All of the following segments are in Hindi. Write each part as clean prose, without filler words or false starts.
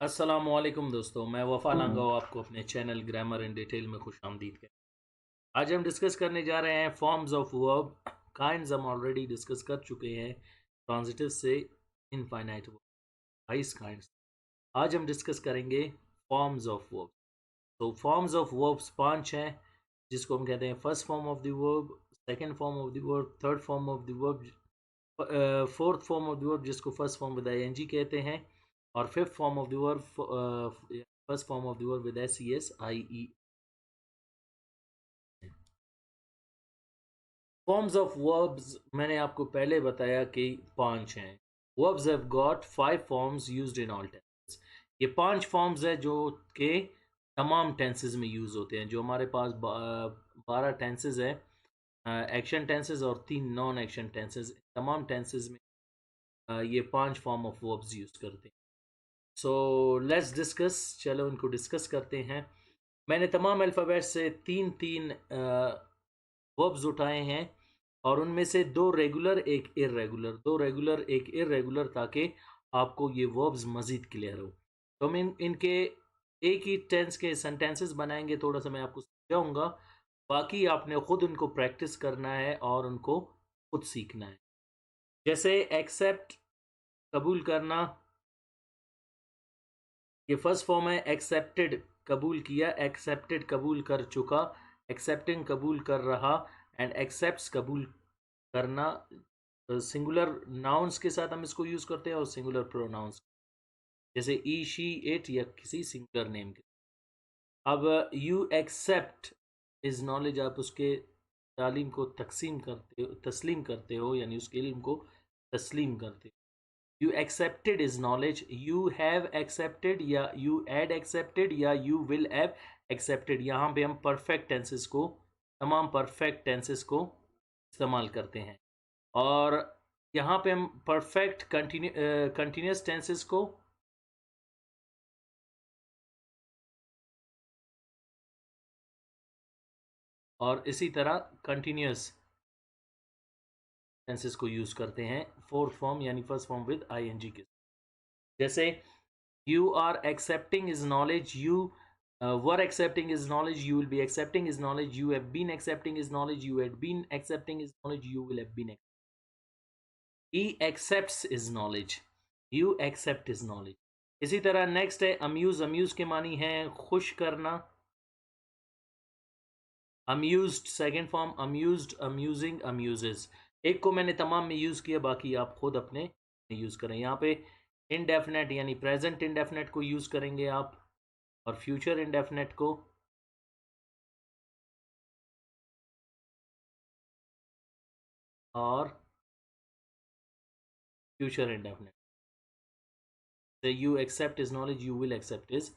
अस्सलामुअलैकुम दोस्तों, मैं वफ़ा लांगा आपको अपने चैनल ग्रामर इन डिटेल में खुशामदीद कहता हूँ। आज हम डिस्कस करने जा रहे हैं फॉर्म्स ऑफ वर्ब। काइंड्स हम ऑलरेडी डिस्कस कर चुके हैं ट्रांजिटिव से इनफाइनाइट वर्ब, 22 काइंड्स। आज हम डिस्कस करेंगे फॉर्म्स ऑफ वर्ब। तो फॉर्म्स ऑफ वर्ब्स 5 हैं, जिसको हम कहते हैं first form of the verb, second form of the verb, third form of the verb, fourth form of the verb जिसको फर्स्ट फॉर्म विद आईएनजी कहते हैं, और fifth form of the verb first form of the verb with SESIE। Forms of verbs मैंने आपको पहले बताया कि 5 हैं। Verbs have got 5 forms used in all tenses. ये 5 फॉर्म्स है जो के तमाम टेंसेस में यूज होते हैं। जो हमारे पास 12 टेंसेस है, एक्शन टेंसेस और 3 नॉन एक्शन टेंसेस, तमाम टेंसेस में ये 5 फॉर्म ऑफ वर्ब्स यूज करते हैं। सो लेट्स डिस्कस, चलो इनको डिस्कस करते हैं। मैंने तमाम अल्फ़ाबेट से तीन तीन वर्ब्स उठाए हैं, और उनमें से दो रेगुलर एक इरेगुलर, दो रेगुलर एक इरेगुलर, ताकि आपको ये वर्ब्स मज़ीद क्लियर हो। तो मैं इनके एक ही टेंस के सेंटेंसेस बनाएंगे, थोड़ा सा मैं आपको समझाऊंगा। बाकी आपने खुद उनको प्रैक्टिस करना है और उनको खुद सीखना है। जैसे एक्सेप्ट, कबूल करना, ये फर्स्ट फॉर्म है। एक्सेप्टेड, कबूल किया, एक्सेप्टेड कबूल कर चुका, एक्सेप्टिंग कबूल कर रहा, एंड एक्सेप्ट्स कबूल करना। सिंगुलर नाउन्स के साथ हम इसको यूज करते हैं और सिंगुलर प्रोनाउंस, जैसे ई शी इट, या किसी सिंगुलर नेम के। अब यू एक्सेप्ट इज नॉलेज, आप उसके तालीम को तकसीम करते हो, तस्लीम करते हो, यानी उसके इल्म को तस्लीम करते हो। You accepted is knowledge, you have accepted या you had accepted या you will have accepted। यहाँ पे हम परफेक्ट टेंसेस को, तमाम परफेक्ट टेंसेस को इस्तेमाल करते हैं। और यहाँ पे हम परफेक्ट कंटिन्यूस टेंसेस को, और इसी तरह कंटिन्यूस टेंसेस को यूज करते हैं फोर्थ फॉर्म यानी फर्स्ट फॉर्म विद आईएनजी के। जैसे you are accepting is knowledge, you were accepting is knowledge, you will be accepting is knowledge, you have been accepting is knowledge, you had been accepting is knowledge, you will have been he accepts is knowledge, you accept is knowledge। इसी तरह नेक्स्ट है अम्यूज। अम्यूज के मानी है खुश करना, amused second form, amused, amusing, amuses. एक को मैंने तमाम में यूज किया, बाकी आप खुद अपने यूज करें। यहाँ पे इनडेफिनेट यानी प्रेजेंट इनडेफिनेट को यूज करेंगे आप, और फ्यूचर इनडेफिनेट को, और future indefinite. You accept is knowledge, you will accept is.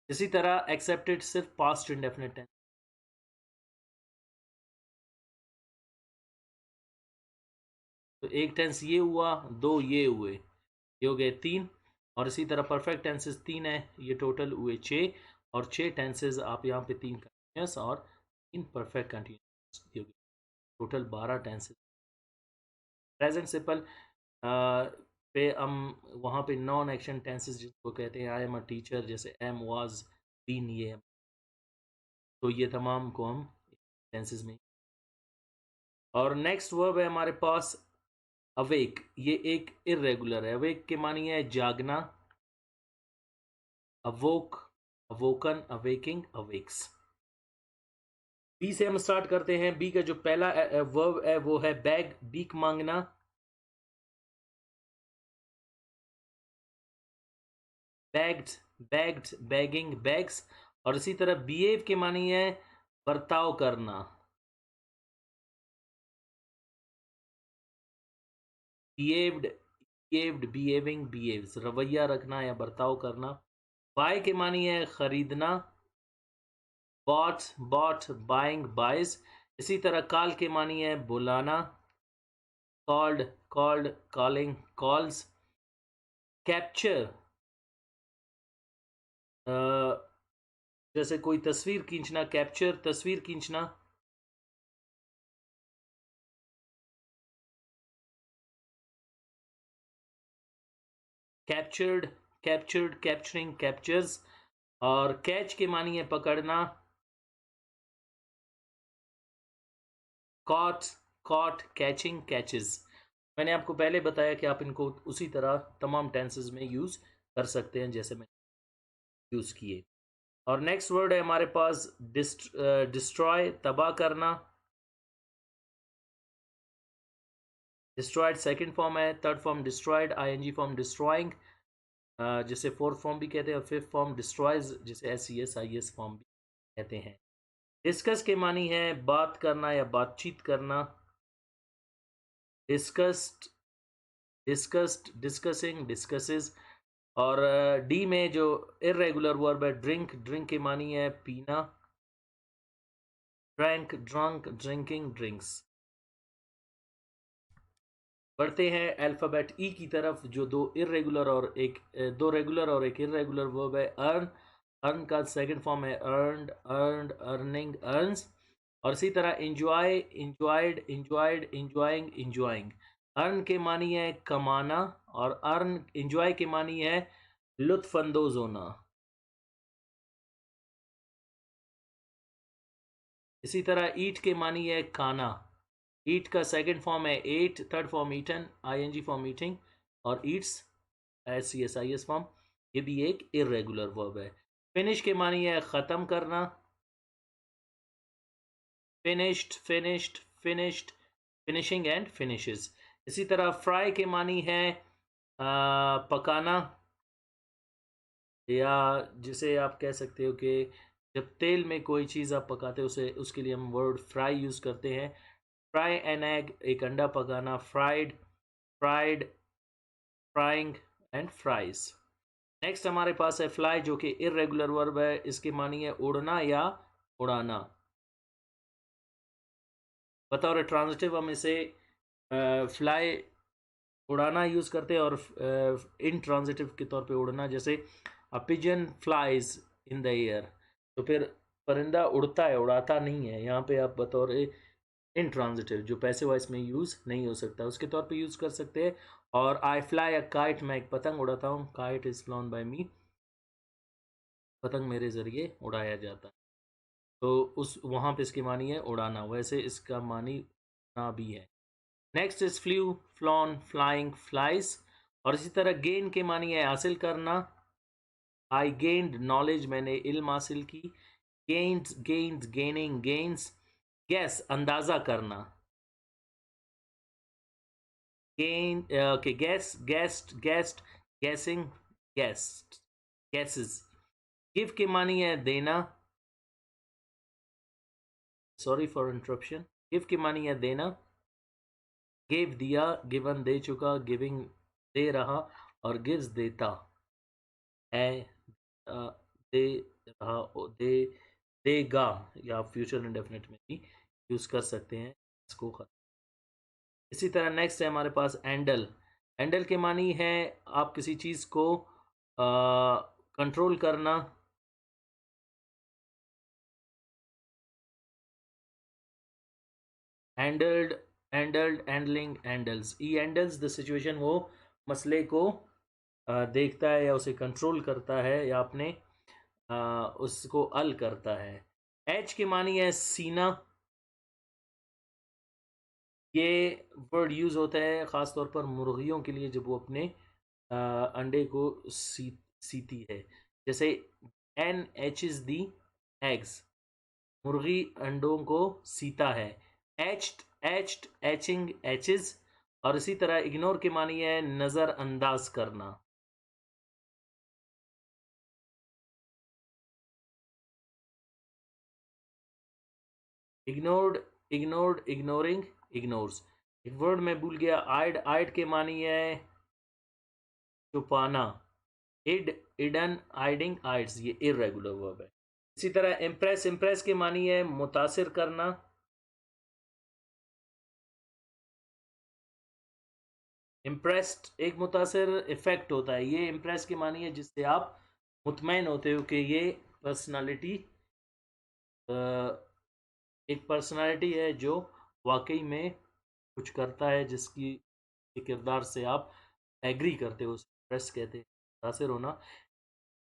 इसी तरह एक्सेप्टेड सिर्फ पास्ट इंडेफिनिट है। तो एक टेंस ये हुआ, दो ये हुए, ये हो गए तीन। और इसी तरह परफेक्ट टेंसेस तीन है, ये टोटल हुए छः। और छः टेंसेस आप यहाँ पे तीन कंटिन्यूस और तीन perfect continuous, total 12 tenses. Present simple पे हम वहाँ पे नॉन एक्शन टेंसेस जिसको कहते हैं, आई एम अ टीचर, जैसे एम, वाज, बीन, ये। तो ये तमाम को हम टेंसेस में। और नेक्स्ट वर्ब है हमारे पास अवेक। ये एक इरेगुलर है। अवेक के मानी है जागना, अवोक, अवोकन, अवेकिंग, अवेक्स। बी से हम स्टार्ट करते हैं। बी का जो पहला वर्ब है वो है बैग, बीक मांगना। Bagged, bagged, bagging, bags. और इसी तरह बिहेव के मानी है बर्ताव करना, बिहेव्ड, बिहेव्ड, बिहेविंग, बिहेव्स, रवैया रखना या बर्ताव करना। बाय के मानी है खरीदना, बॉट, बॉट, बाइंग, बाइज। इसी तरह कॉल के मानी है बुलाना, called, called, calling, calls. Capture, जैसे कोई तस्वीर खींचना, कैप्चर, तस्वीर खींचना। Captured, captured, capturing, captures. और कैच के मानी है पकड़ना, कॉट, कॉट, कैचिंग, कैचेस। मैंने आपको पहले बताया कि आप इनको उसी तरह तमाम टेंसेस में यूज कर सकते हैं जैसे मैं यूज किए। और नेक्स्ट वर्ड है हमारे पास डिस्ट्रॉय, तबाह करना। डिस्ट्रॉयड सेकंड फॉर्म है, third form destroyed, ING form destroying, जिसे फोर्थ फॉर्म भी कहते हैं, और फिफ्थ फॉर्म डिस्ट्रॉयज, जिसे SES फॉर्म भी कहते हैं। डिस्कस के मानी है बात करना या बातचीत करना। Discussed, discussed, discussing, discusses. और डी में जो इरेगुलर वर्ब है ड्रिंक, ड्रिंक की मानी है पीना। Drank, drunk, drinking, drinks. बढ़ते हैं अल्फ़ाबेट ई की तरफ, जो दो रेगुलर और एक इरेगुलर वर्ब है। अर्न, अर्न का सेकंड फॉर्म है अर्नड, अर्नड, अर्निंग, अर्न्स। और इसी तरह enjoy, enjoyed, enjoyed, enjoying, enjoying. Earn के मानी है कमाना, और अर्न इंजॉय के मानी है लुत्फानंदोज होना। इसी तरह ईट के मानी है खाना। ईट का सेकंड फॉर्म है ate, third form eaten, ING form eating, और ईट्स SES फॉर्म। ये भी एक इरेगुलर वर्ब है। फिनिश के मानी है ख़त्म करना। Finished, finished, finished, finishing and finishes. इसी तरह फ्राई के मानी है पकाना, या जिसे आप कह सकते हो कि जब तेल में कोई चीज़ आप पकाते हो उसे, उसके लिए हम वर्ड फ्राई यूज़ करते हैं। फ्राई एन एग, एक अंडा पकाना। Fried, fried, frying and fries. Next हमारे पास है फ्लाई, जो कि इरेगुलर वर्ब है। इसके मानी है उड़ना या उड़ाना। बतौर ट्रांजिटिव हम इसे फ्लाई, उड़ाना यूज़ करते हैं, और इन ट्रांजिटिव के तौर पे उड़ना, जैसे a pigeon flies in the air. तो फिर परिंदा उड़ता है, उड़ाता नहीं है। यहाँ पे आप बतौर इन ट्रांजिटिव, जो पैसिव वॉइस में यूज़ नहीं हो सकता, उसके तौर पे यूज़ कर सकते हैं। और आई फ्लाई अ काइट, मैं एक पतंग उड़ाता हूँ। काइट इज़ फ्लॉन बाय मी, पतंग मेरे ज़रिए उड़ाया जाता है। तो उस वहाँ पे इसकी मानी है उड़ाना, वैसे इसका मानी ना भी है। Next is flu, flown, flying, flies. और इसी तरह गेन के मानी है हासिल करना। आई गेन्ड नॉलेज, मैंने इल्म हासिल की। Gains, gains, gaining, gains. Gas, अंदाज़ा करना। Gain, okay, gas, guest, guest, guessing, guest, gases. Give के मानी है देना। Sorry for interruption. गिव की मानी है देना। गिव दिया, गिवन दे चुका, गिविंग दे रहा, और गिव्स देता है। दे रहा, दे देगा, या फ्यूचर इंडेफिनिट में भी यूज कर सकते हैं इसको। इसी तरह नेक्स्ट है हमारे पास एंडल। एंडल के मानी है आप किसी चीज को कंट्रोल करना। Handled, handled, handling, handles. E handles the situation, वो मसले को देखता है या उसे कंट्रोल करता है, या अपने उसको हल करता है। एच की मानी है सीना। ये वर्ड यूज़ होता है ख़ास तौर पर मुर्गियों के लिए, जब वो अपने अंडे को सीती है। जैसे hen hatches the eggs, मुर्गी अंडों को सीता है। Hatched, hatched, hatching, hatches. और इसी तरह इग्नोर के मानी है नज़रअंदाज करना। Ignored, ignored, ignoring, ignores. एक वर्ड मैं भूल गया, आइड, आइड के मानी है छुपाना। इड, इडन, आइडिंग, आइड्स, ये इरेगुलर वर्ब है। इसी तरह इम्प्रेस, इम्प्रेस के मानी है मुतासिर करना। इम्प्रेस्ड एक मुतासिर इफेक्ट होता है। ये इम्प्रेस की मानी है जिससे आप मुतमैन होते हो कि ये पर्सनालिटी एक पर्सनालिटी है जो वाकई में कुछ करता है, जिसकी किरदार से आप एग्री करते हो, इम्प्रेस कहते हैं, मुतासिर होना।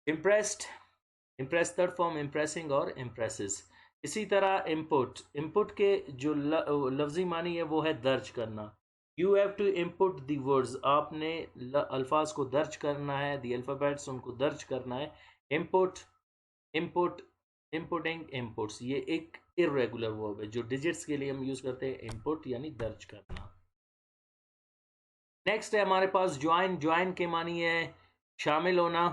Impressed, impress third form impressing और इम्प्रेसेस। इसी तरह इनपुट, इनपुट के जो लफ्जी मानी है वो है दर्ज करना। You have to input the words, आपने अल्फाज को दर्ज करना है, द अल्फ़ाबेट्स उनको दर्ज करना है। इनपुट, इनपुट, इनपुटिंग, इनपुट्स, ये एक इरेगुलर वर्ब है जो डिजिट्स के लिए हम यूज करते हैं, इनपुट यानी दर्ज करना। नेक्स्ट है हमारे पास ज्वाइन, ज्वाइन के मानी है शामिल होना।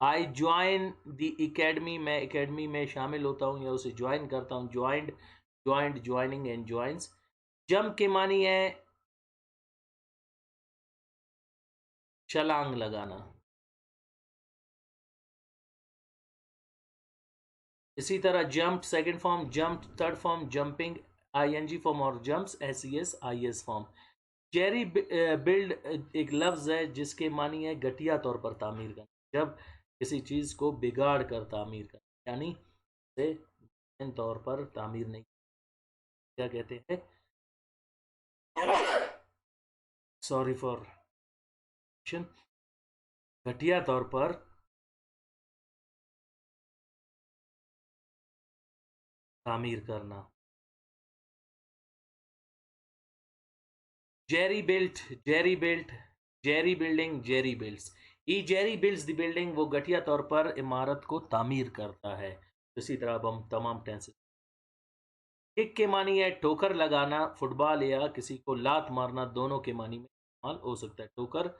आई ज्वाइन द एकेडमी, मैं एकेडमी में शामिल होता हूँ या उसे ज्वाइन करता हूँ। Joined, joined, joining and joins. Jump के मानी है छलांग लगाना। इसी तरह jump second form, jump third form, jumping ING form और jumps SES IS form. Jerry build एक लफ्ज है जिसके मानी है घटिया तौर पर तामीर करना, जब किसी चीज को बिगाड़ कर तामीर करना, यानी से तौर पर तामीर नहीं, क्या कहते हैं, सॉरी फॉर, घटिया तौर पर तामीर करना। Jerry built, Jerry built, Jerry building, Jerry builds. E Jerry builds the building, वो घटिया तौर पर इमारत को तामीर करता है। इसी तरह अब हम तमाम टेंसेस। किक के मानी है ठोकर लगाना, फुटबॉल या किसी को लात मारना, दोनों के मानी में इस्तेमाल हो सकता है, ठोकर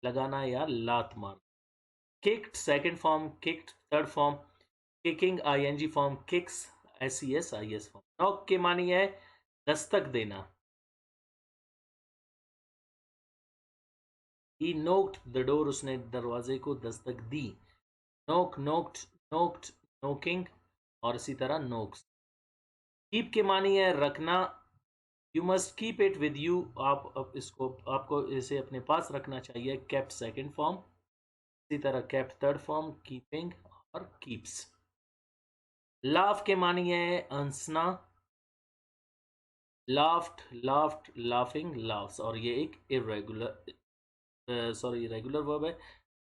लगाना या लात मारना। Kicked second form, kicked third form, kicking ING form, kicks SES IS form. Knock के मानी है दस्तक देना। ही नोक्ड द डोर, उसने दरवाजे को दस्तक दी। नोक, नोक्ड, नोक्ड, नोकिंग और इसी तरह नोक्स। कीप के मानी है रखना। You must keep it with you, आप इसको, आपको इसे अपने पास रखना चाहिए, केप्ट सेकंड फॉर्म। इसी तरह केप्ट थर्ड फॉर्म, कीपिंग और कीप्स। लाफ के मानी है हंसना। लाफ्ट, लाफ्ट, लाफिंग, लाफ्स, और ये एक इरेगुलर, सॉरी रेगुलर वर्ब है।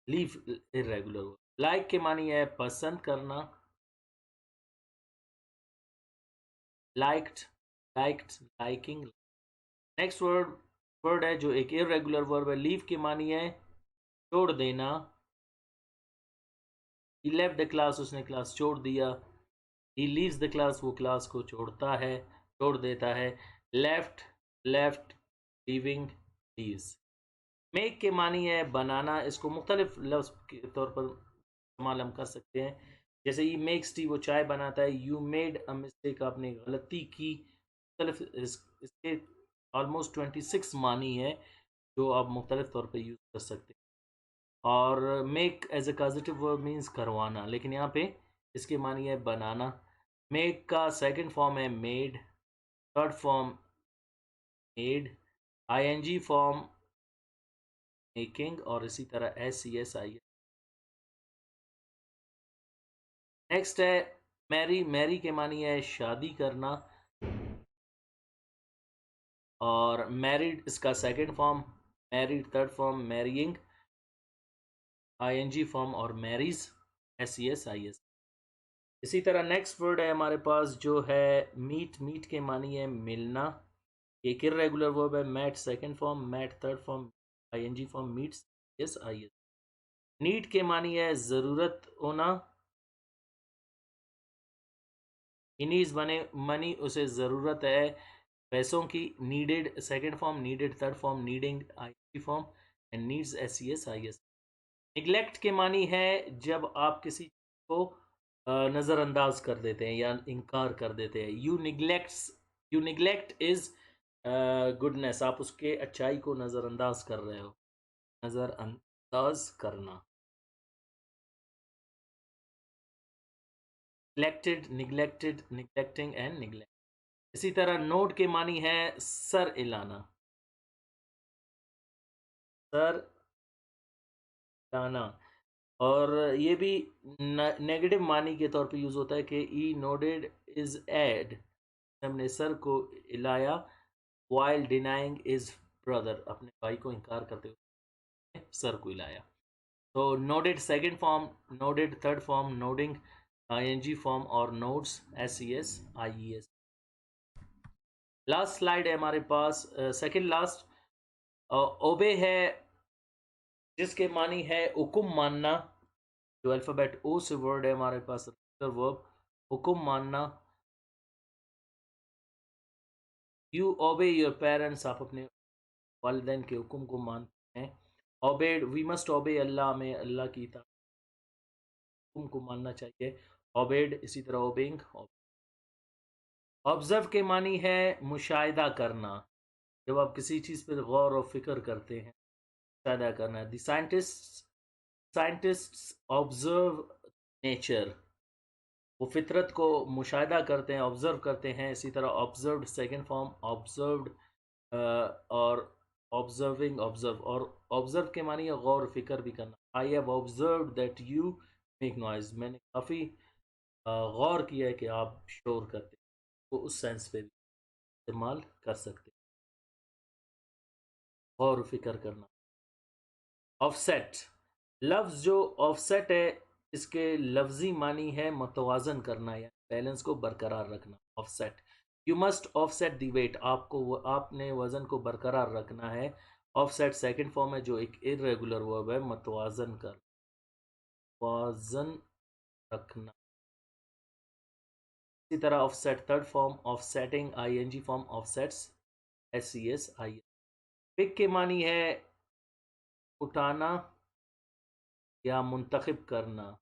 Leave irregular verb. लाइक के मानी है पसंद करना। Liked, liked, liking. Next word, word है जो एक इरेगुलर वर्ब है, लीव की मानी है छोड़ देना। ही लेफ्ट द क्लास, उसने क्लास छोड़ दिया। ही लीव्स द क्लास, वो क्लास को छोड़ता है, छोड़ देता है। Left, left, leaving, leaves. Make के मानी है बनाना, इसको मुख्तलिफ लफ्ज के तौर पर इस्तेमाल हम कर सकते हैं। जैसे ही मेक्स टी, वो चाय बनाता है। यू मेड अ मिस्टेक, आपने गलती की। मुख्तलिफ इसके ऑलमोस्ट 26 मानी है जो आप मुख्तलिफ तौर पर यूज़ कर सकते हैं। और make as a positive verb means करवाना, लेकिन यहाँ पे इसके मानी है बनाना। मेक का सेकंड फॉर्म है made, third form made, ING form making और इसी तरह S C S I. Next है मैरी, मैरी के मानी है शादी करना। और मैरिड इसका second form, married third form marrying, ING form और marries, S C S I S. इसी तरह नेक्स्ट वर्ड है हमारे पास जो है मीट, मीट के मानी है मिलना। एक इरेगुलर वर्ब है, met second form, met third form, ING form, meets, S I S. Need के मानी है जरूरत होना। इनीज बने मनी, उसे ज़रूरत है पैसों की। Needed second form, needed third form, needing I form and needs S C S I S. Neglect के मानी है जब आप किसी को नज़रअंदाज कर देते हैं या इनकार कर देते हैं। यू निगलेक्ट इज गुडनेस, आप उसके अच्छाई को नज़रअंदाज कर रहे हो, नज़रअंदाज करना। Neglected, neglecting and neglect. इसी तरह नोट के मानी है सर इलाना, सर इलाना। और ये भी नेगेटिव मानी के तौर पे यूज होता है कि ई नोडेड इज एड, हमने सर को हिलाया। वाइल डिनाइंग इज ब्रदर, अपने भाई को इनकार करते हुए सर को हिलाया। तो nodded second form, nodded third form, nodding ING form और nods SES IES. Last slide है हमारे पास, सेकंड लास्ट। ओबे है जिसके मानी है हुक्म मानना, जो अल्फाबेट ओ से वर्ड है हमारे पास, वर्ब हुक्म मानना। यू ओबे योर पेरेंट्स, आप अपने वालिदैन के हुक्म को मानते हैं। ओबेड, वी मस्ट ओबे अल्लाह, में अल्लाह की हुक्म को मानना चाहिए। ओबेड, इसी तरह ओबेइंग। ऑब्जर्व के मानी है मुशाहिदा करना, जब आप किसी चीज़ पर गौर और फिक्र करते हैं, मुशाहिदा करना। द साइंटिस्ट्स ऑब्जर्व नेचर, वो फितरत को मुशाहिदा करते हैं, ऑब्जर्व करते हैं। इसी तरह ऑब्जर्व्ड सेकंड फॉर्म, ऑब्जर्व्ड और ऑब्जर्विंग, ऑब्जर्व। और ऑब्जर्व के मानी है गौर फिक्र भी करना। I have observe that you make noise, मैंने काफ़ी गौर किया है कि आप शोर करते हैं, तो उस सेंस पे भी इस्तेमाल कर सकते हैं, गौर फिक्र करना। ऑफसेट, लफ्ज़ जो ऑफसेट है, इसके लफ्ज़ी मानी है मतवाजन करना या बैलेंस को बरकरार रखना। Offset, you must offset the weight, आपको आपने वज़न को बरकरार रखना है। ऑफसेट सेकंड फॉर्म है, जो एक इरेगुलर वर्ब है, मतवाजन कर, वाजन रखना। इसी तरह offset third form, offsetting ING form, offsets SES I. Pick के मानी है उठाना या मुंतखब करना।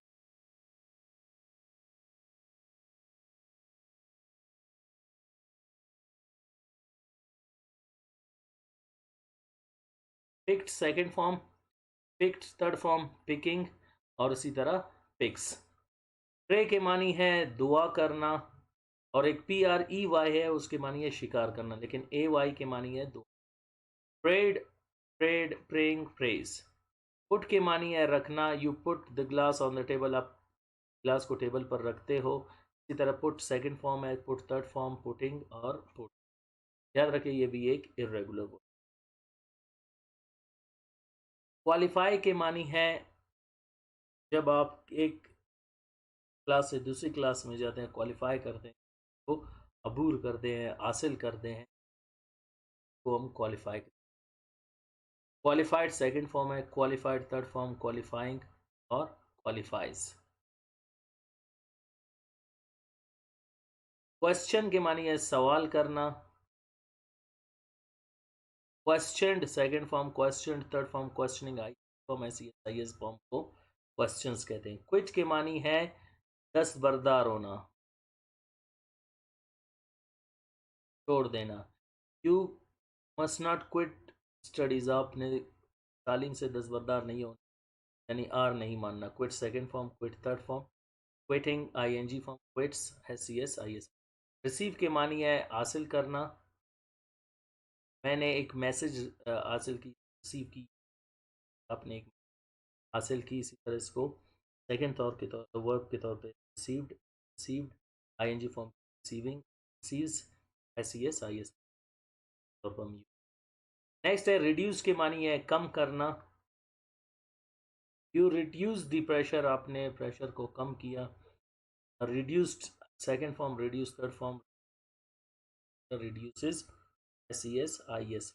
Picked second form, picked third form, picking, और इसी तरह पिक्स। प्रे के मानी है दुआ करना, और एक PREY है, उसके मानी है शिकार करना, लेकिन AY के मानी है दुआ। Prayed, prayed, praying, prays. Put के मानी है रखना, you put the glass on the table, आप ग्लास को टेबल पर रखते हो। इसी तरह पुट सेकंड फॉर्म है, पुट थर्ड फॉर्म, पुटिंग और पुट। याद रखिए ये भी एक इरेगुलर वर्ड। क्वालिफाई के मानी है जब आप एक क्लास से दूसरी क्लास में जाते हैं, क्वालिफाई करते हैं, तो अबूर करते हैं, हासिल करते हैं, तो हम क्वालिफाई। क्वालिफाइड सेकंड फॉर्म है, क्वालिफाइड थर्ड फॉर्म, क्वालिफाइंग और क्वालिफाइज। क्वेश्चन के मानी है सवाल करना। Questioned second form, question third form, questioning आई फॉर्म, ऐसी आईएस फॉर्म को क्वेश्चंस कहते हैं। क्विट के मानी है दस्तबरदार होना, छोड़ देना। You must not quit studies, आपने तालीम से दस्तबरदार नहीं होना, यानी आर नहीं मानना। Quit second form, quit third form, quitting ING form, quits SES IS. Receive के मानी है हासिल करना, मैंने एक मैसेज हासिल की, रिसीव की, आपने एक हासिल की। इसी तरह इसको सेकंड तौर के तौर वर्ब के तौर पे received, received ING form, receiving, receives SES IS. Next है रिड्यूस के मानी है कम करना, यू रिड्यूस द प्रेशर, आपने प्रेशर को कम किया। Reduced second form, reduce third form, reduces SES IS.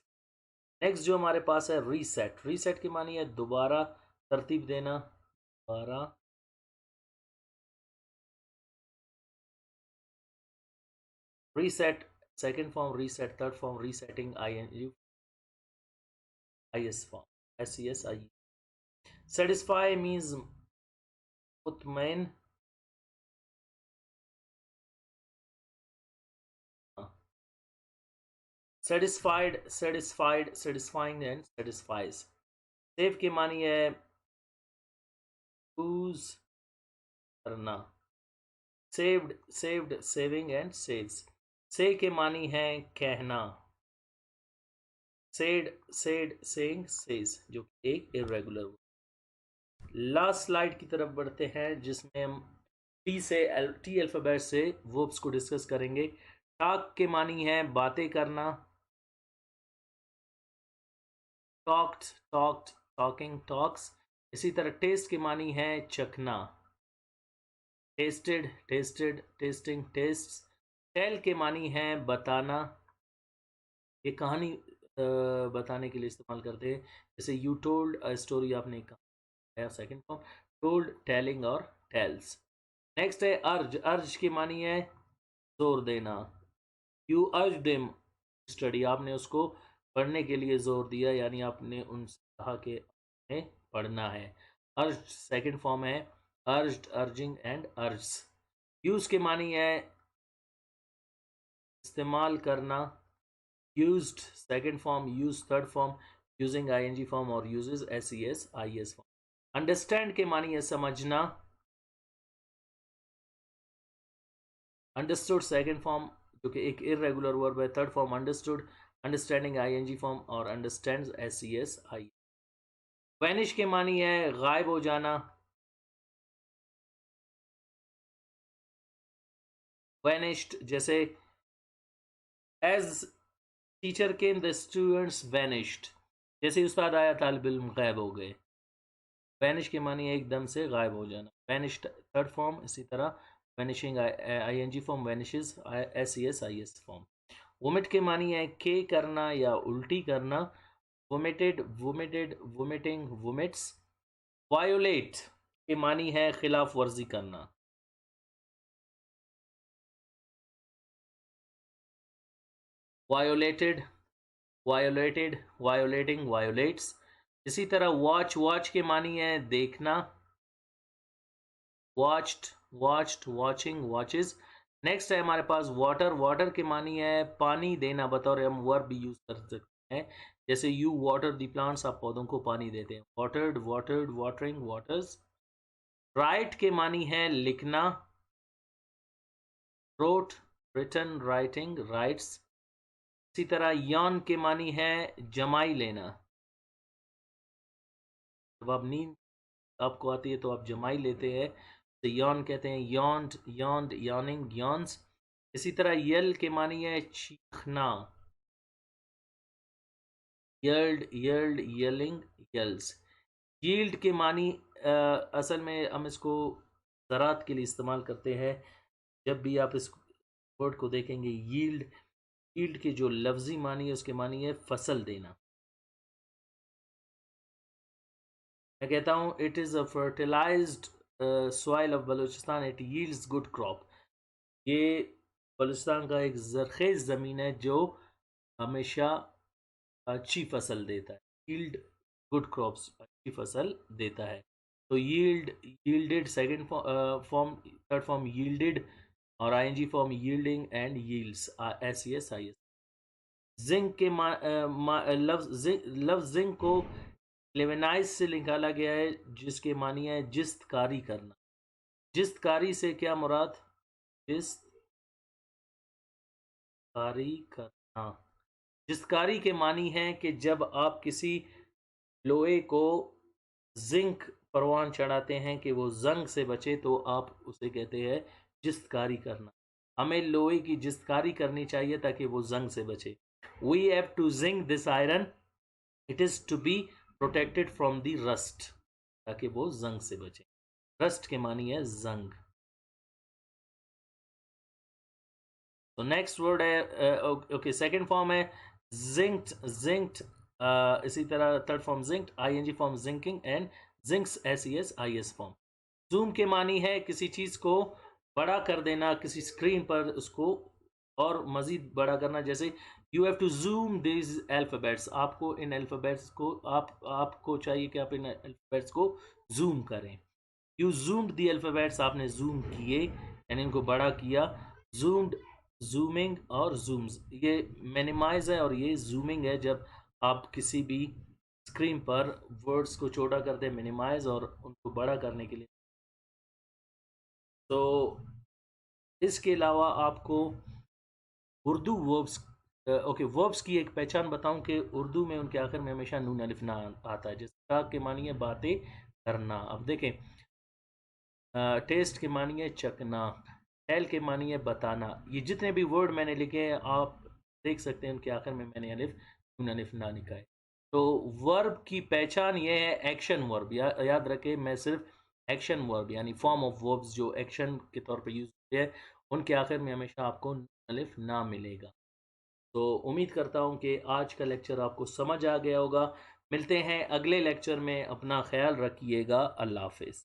Next जो हमारे पास है रीसेट, रीसेट की मानी है दोबारा तरतीब देना, दोबारा reset second form, reset third form, resetting ING IS form SES I. Satisfy means मुतमईन, satisfied, satisfied, satisfying and satisfies. Save की मानी है चूज करना, saved, saved, saving and saves. Say के मानी है कहना, सेड, सेड, सेइंग, सेज, जो एक इरेगुलर। लास्ट स्लाइड की तरफ बढ़ते हैं, जिसमें हम टी अल्फाबेट से वर्ब्स को डिस्कस करेंगे। टॉक के मानी है बातें करना, टॉक्ड, टॉक्ड, टॉकिंग टॉक्स। इसी तरह टेस्ट के मानी है चखना, tasted tasted, tasting taste. Tell के मानी है बताना, ये कहानी बताने के लिए इस्तेमाल करते हैं। जैसे यू टोल्ड अ स्टोरी, आपने कहा, सेकंड फॉर्म टोल्ड, टेलिंग और टेल्स। नेक्स्ट है अर्ज। अर्ज की मानी है जोर देना। यू अर्ज देम स्टडी, आपने उसको पढ़ने के लिए जोर दिया, यानी आपने उनसे कहा कि हमें पढ़ना है। अर्ज सेकंड फॉर्म है urged, urging and urge. Use के मानी है इस्तेमाल करना। Used second form, use third form, using ING form और uses SES IS form. Understand के मानी है समझना। अंडरस्टूड सेकंड फॉर्म, जो कि एक इरेगुलर वर्ब है। Third form understood, understanding ING form और अंडरस्टैंड्स एसईएस आई। वैनिश के मानी है गायब हो जाना। वैनिश्ड, जैसे as teacher came the students vanished, जैसे ही उस्ताद आया तालिब इल्म गायब हो गए। वैनिश के मानी है एकदम से गायब हो जाना। वैनिश्ड थर्ड फॉर्म, इसी तरह vanishing ING form, vanishes SES IS form. Vomit के मानी है के करना या उल्टी करना। वोमिटेड, वोमिटेड, वोमिटिंग, वोमिट्स। वायोलेट के मानी है खिलाफ वर्जी करना। Violated, violated, violating, violates. इसी तरह वॉच, वॉच के मानी है देखना। Watched, watched, watching, watches. Next है हमारे पास वाटर। वाटर के मानी है पानी देना, बतौर हम वर्ब भी यूज कर सकते हैं। जैसे यू वाटर द प्लांट्स, आप पौधों को पानी देते हैं। Watered, watered, watering, waters. Write के मानी है लिखना। Wrote, written, writing, writes. इसी तरह यॉन के मानी है जमाई लेना। जब आप नींद आपको आती है तो आप जमाई लेते हैं, तो यॉन कहते हैं। Yawned, yawned, yawning, yawns. इसी तरह यल के मानी है चीखना। Yelled, yelled, yelling, yells. Yield के मानी असल में हम इसको ज़रात के लिए इस्तेमाल करते हैं। जब भी आप इस वर्ड को देखेंगे यील्ड, यील्ड के जो लफ्जी मानी है उसके मानी है फसल देना। मैं कहता हूँ it is a fertilised soil of Balochistan, it yields good crop. ये बलूचिस्तान का एक जरखेज ज़मीन है जो हमेशा अच्छी फसल देता है। यील्ड गुड क्रॉप्स, अच्छी फसल देता है। तो yield, yielded second form, third form yielded और ING form yielding and yields, SES IS. Zinc के लफ्ज जिंक को लेवेनाइज से निकाला गया है, जिसके मानी है जिस्तकारी करना। जिस्तकारी से क्या मुराद? जिस्तकारी करना। जिस्तकारी के मानी है कि जब आप किसी लोहे को जिंक परवान चढ़ाते हैं कि वो जंग से बचे, तो आप उसे कहते हैं जिस्तकारी करना। हमें लोहे की जिस्तकारी करनी चाहिए ताकि वो जंग से बचे। We have to zinc this iron, it is to be protected from the rust, ताकि वो जंग से बचे। रस्ट के मानी है जंग। तो नेक्स्ट वर्ड है ओके, सेकंड फॉर्म है जिंक्ड, जिंक्ड। इसी तरह third form zincked, ING form zincking and zincs, SES IS form. Zoom के मानी है किसी चीज को बड़ा कर देना, किसी स्क्रीन पर उसको और मजीद बड़ा करना। जैसे you have to zoom this alphabets, आपको इन अल्फाबेट्स को आपको चाहिए कि आप इन अल्फाबेट्स को जूम करें। यू जूम्ड दी अल्फाबेट्स, आपने जूम किए यानी इनको बड़ा किया। जूम्ड, जूमिंग और जूम्स, ये मिनिमाइज है और ये जूमिंग है। जब आप किसी भी स्क्रीन पर वर्ड्स को छोटा करते हैं, मिनिमाइज, और उनको बड़ा करने के लिए। तो इसके अलावा आपको उर्दू वर्ब्स, ओके, वर्ब्स की एक पहचान बताऊं कि उर्दू में उनके आखिर में हमेशा नून अलिफ ना आता है। जिसका के मानी है बातें करना। अब देखें, टेस्ट के मानी है चखना, टेल के मानी है बताना। ये जितने भी वर्ड मैंने लिखे हैं आप देख सकते हैं उनके आखिर में मैंने अलिफ नून अलिफ ना लिखा है। तो वर्ब की पहचान ये है एक्शन वर्ब, याद रखें, मैं सिर्फ एक्शन वर्ब यानी फॉर्म ऑफ वर्ब्स जो एक्शन के तौर पे यूज होते हैं उनके आखिर में हमेशा आपको अलिफ ना मिलेगा। तो उम्मीद करता हूँ कि आज का लेक्चर आपको समझ आ गया होगा। मिलते हैं अगले लेक्चर में, अपना ख्याल रखिएगा। अल्लाह हाफिज़।